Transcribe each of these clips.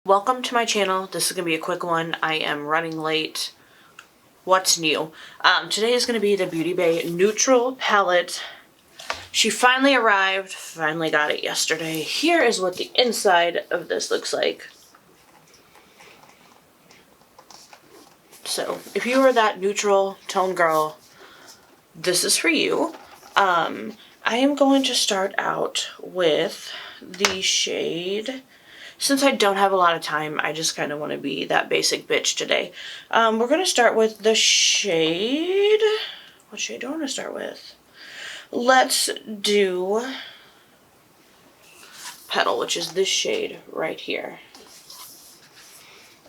Welcome to my channel. This is going to be a quick one. I am running late. What's new? Today is going to be the Beauty Bay Neutral Palette. She finally arrived. Finally got it yesterday. Here is what the inside of this looks like. So, if you are that neutral tone girl, this is for you. I am going to start out with the shade. Since I don't have a lot of time, I just kind of want to be that basic bitch today. We're going to start with the shade. What shade do I want to start with? Let's do Petal, which is this shade right here.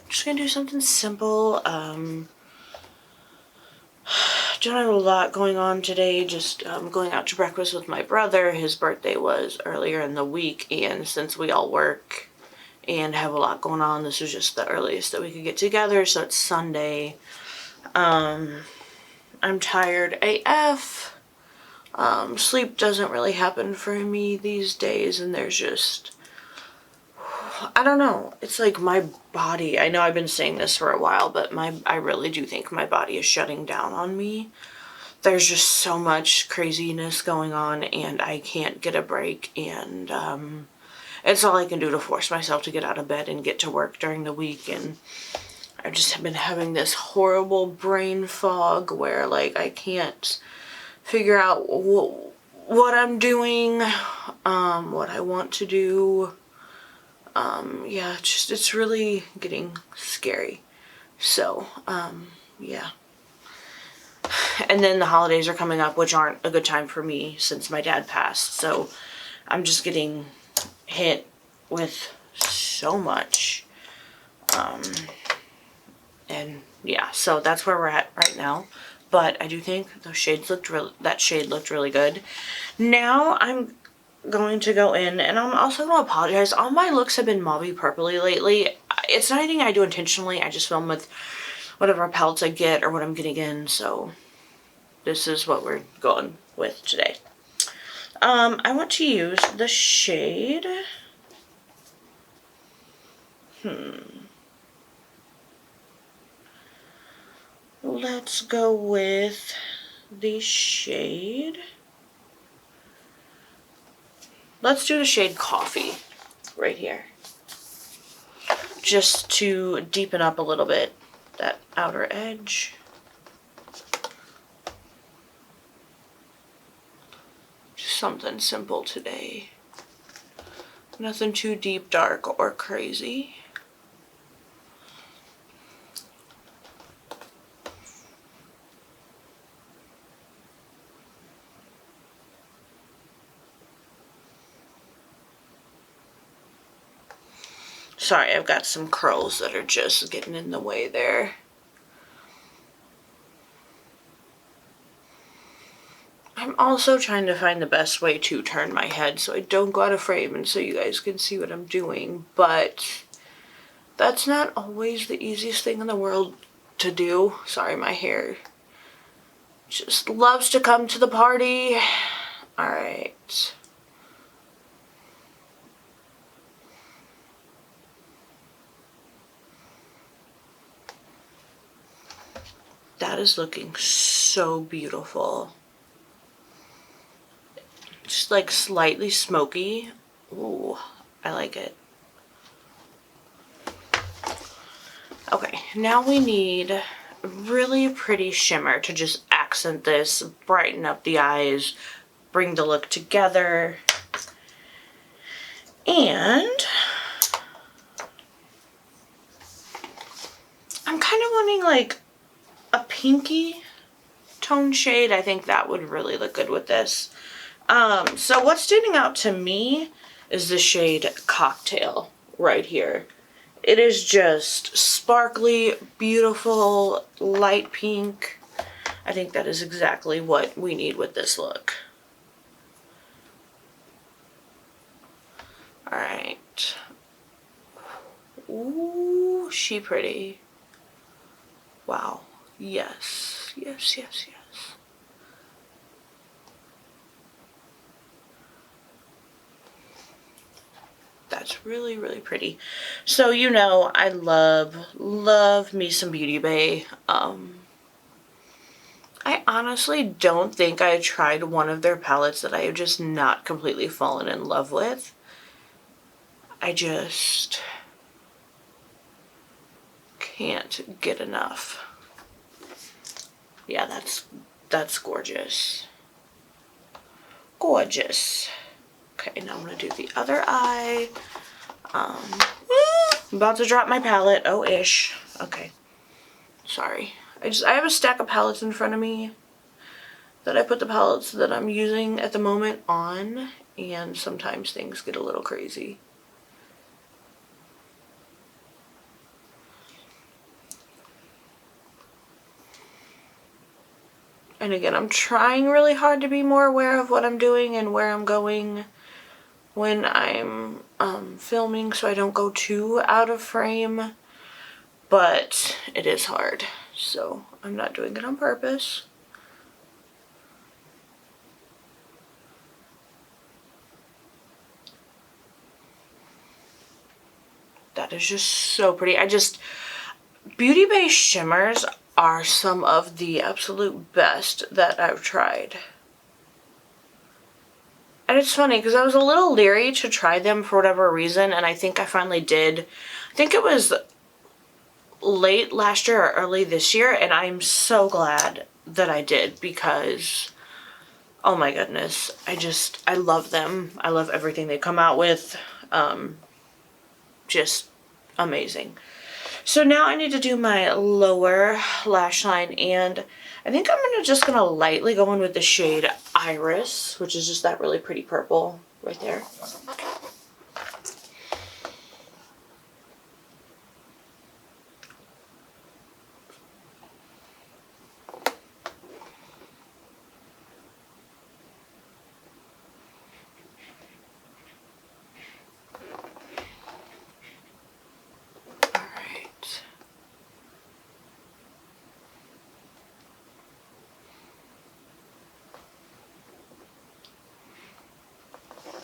Just going to do something simple. Don't have a lot going on today. Just going out to breakfast with my brother. His birthday was earlier in the week, and since we all work and have a lot going on, this was just the earliest that we could get together, so it's Sunday. I'm tired AF. Sleep doesn't really happen for me these days, and there's just, I don't know, it's like my body, I know I've been saying this for a while, but I really do think my body is shutting down on me. There's just so much craziness going on, and I can't get a break, and it's all I can do to force myself to get out of bed and get to work during the week. And I've just been having this horrible brain fog where, like, I can't figure out what I'm doing, what I want to do. Yeah, it's really getting scary. So, yeah. And then the holidays are coming up, which aren't a good time for me since my dad passed. So I'm just getting hit with so much, and yeah, so that's where we're at right now. But I do think those shades looked that shade looked really good. Now I'm going to go in, and I'm also going to apologize. All my looks have been mauvey purpley lately. It's not anything I do intentionally. I just film with whatever palettes I get or what I'm getting in. So this is what we're going with today. I want to use the shade. Let's go with the shade. Let's do the shade Coffee right here. Just to deepen up a little bit that outer edge. Just something simple today. Nothing too deep, dark, or crazy. Sorry, I've got some curls that are just getting in the way there. I'm also trying to find the best way to turn my head so I don't go out of frame and so you guys can see what I'm doing, but that's not always the easiest thing in the world to do. Sorry, my hair just loves to come to the party. Alright. That is looking so beautiful. Just like slightly smoky. Ooh, I like it. Okay, now we need a really pretty shimmer to just accent this, brighten up the eyes, bring the look together. And I'm kind of wanting like a pinky tone shade. I think that would really look good with this. So what's standing out to me is the shade Cocktail right here. It is just sparkly, beautiful, light pink. I think that is exactly what we need with this look. Alright. Ooh, she pretty. Wow. Yes. Yes, yes, yes. it's really, really pretty. So, you know, I love me some Beauty Bay. I honestly don't think I tried one of their palettes that I have just not completely fallen in love with. I just can't get enough. Yeah, that's gorgeous. Gorgeous. Okay, now I'm gonna do the other eye. I'm about to drop my palette. Oh, ish. Okay. Sorry. I have a stack of palettes in front of me that I put the palettes that I'm using at the moment on, and sometimes things get a little crazy. And again, I'm trying really hard to be more aware of what I'm doing and where I'm going when I'm filming, so I don't go too out of frame, but it is hard, so I'm not doing it on purpose. That is just so pretty. Beauty Bay shimmers are some of the absolute best that I've tried. And it's funny because I was a little leery to try them for whatever reason, and I think I finally did. I think it was late last year or early this year, and I'm so glad that I did because, oh my goodness, I love them. I love everything they come out with. Just amazing. So now I need to do my lower lash line, and I think I'm just gonna lightly go in with the shade Iris, which is just that really pretty purple right there.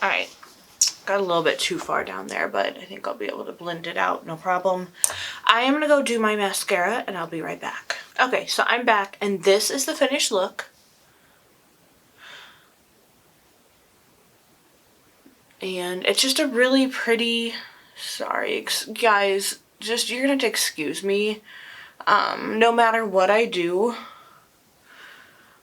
Alright, got a little bit too far down there, but I think I'll be able to blend it out, no problem. I am going to go do my mascara, and I'll be right back. Okay, so I'm back, and this is the finished look. And it's just a really pretty, sorry guys, just you're going to have to excuse me. No matter what I do,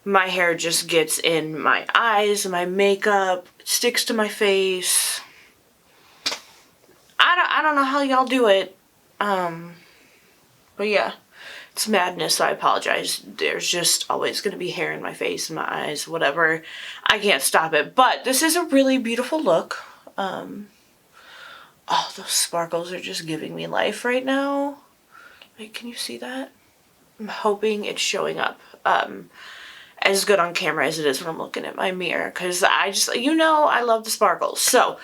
my hair just gets in my eyes, my makeup, sticks to my face. I don't know how y'all do it. But yeah, it's madness, so I apologize. There's just always going to be hair in my face, in my eyes, whatever. I can't stop it. But this is a really beautiful look. Oh, those sparkles are just giving me life right now. Wait, can you see that? I'm hoping it's showing up as good on camera as it is when I'm looking at my mirror, because I just, you know, I love the sparkles. So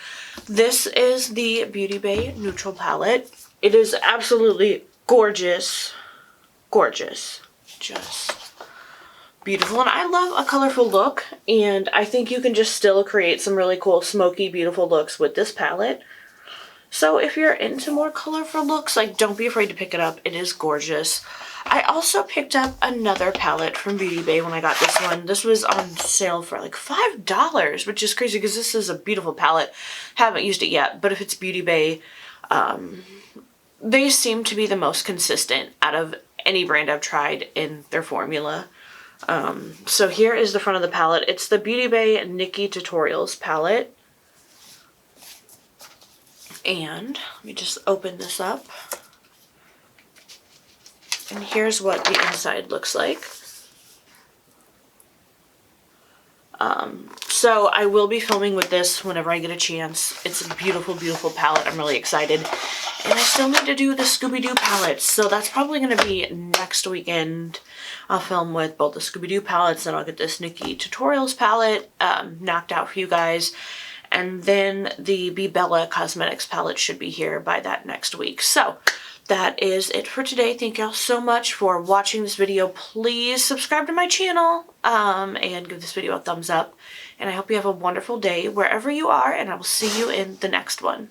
this is the Beauty Bay Neutral Palette. It is absolutely gorgeous. Gorgeous. Just beautiful. And I love a colorful look, and I think you can just still create some really cool, smoky, beautiful looks with this palette. So if you're into more colorful looks, like, don't be afraid to pick it up. It is gorgeous. I also picked up another palette from Beauty Bay when I got this one. This was on sale for like $5, which is crazy because this is a beautiful palette. Haven't used it yet, but if it's Beauty Bay, they seem to be the most consistent out of any brand I've tried in their formula. So here is the front of the palette. It's the Beauty Bay Nikkie Tutorials palette. And let me just open this up. And here's what the inside looks like. So I will be filming with this whenever I get a chance. It's a beautiful, beautiful palette. I'm really excited. And I still need to do the Scooby-Doo palettes. So that's probably going to be next weekend. I'll film with both the Scooby-Doo palettes, and I'll get this Nikkie Tutorials palette knocked out for you guys. And then the Be Bella Cosmetics palette should be here by that next week. So that is it for today. Thank y'all so much for watching this video. Please subscribe to my channel and give this video a thumbs up. And I hope you have a wonderful day wherever you are, and I will see you in the next one.